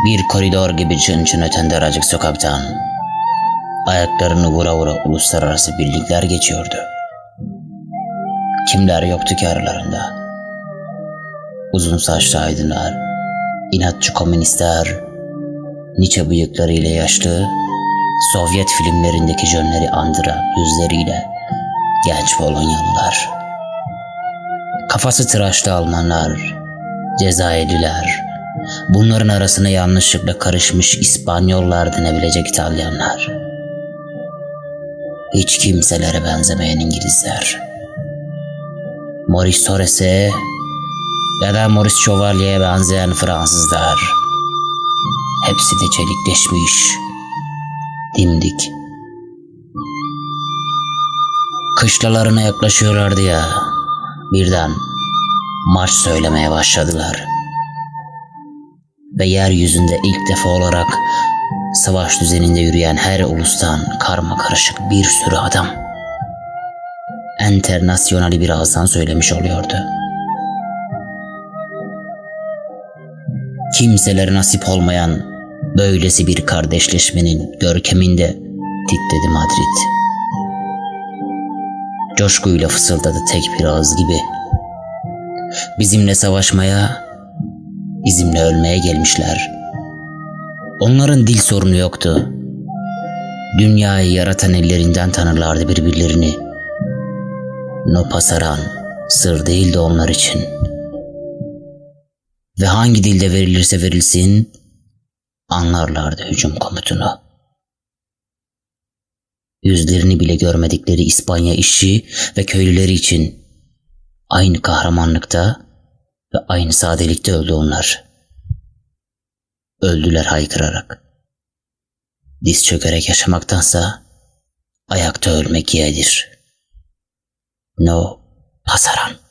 Bir koridor gibi çın çın öten daracık sokaktan ayaklarını vura vura uluslararası birlikler geçiyordu. Kimler yoktu ki aralarında? Uzun saçlı aydınlar, inatçı komünistler, Nietzsche bıyıklarıyla yaşlı, Sovyet filmlerindeki jönleri andıran yüzleriyle genç Polonyalılar, kafası tıraşlı Almanlar, Cezayirliler, bunların arasına yanlışlıkla karışmış İspanyollar denebilecek İtalyanlar, hiç kimselere benzemeyen İngilizler, Maurice Torres'e ya da Maurice Chevalier'e benzeyen Fransızlar, hepsi de çelikleşmiş, dimdik. Kışlalarına yaklaşıyorlardı ya, birden marş söylemeye başladılar. Ve yeryüzünde ilk defa olarak savaş düzeninde yürüyen her ulustan karma karışık bir sürü adam enternasyonali bir ağızdan söylemiş oluyordu. Kimselere nasip olmayan böylesi bir kardeşleşmenin görkeminde titredi Madrid. Coşkuyla fısıldadı tek bir ağız gibi. Bizimle savaşmaya, bizimle ölmeye gelmişler. Onların dil sorunu yoktu. Dünyayı yaratan ellerinden tanırlardı birbirlerini. No pasaran sır değildi onlar için. Ve hangi dilde verilirse verilsin, anlarlardı hücum komutunu. Yüzlerini bile görmedikleri İspanya işçi ve köylüleri için aynı kahramanlıkta ve aynı sadelikte öldü onlar. Öldüler haykırarak. Diz çökerek yaşamaktansa ayakta ölmek yeğdir. No pasaran.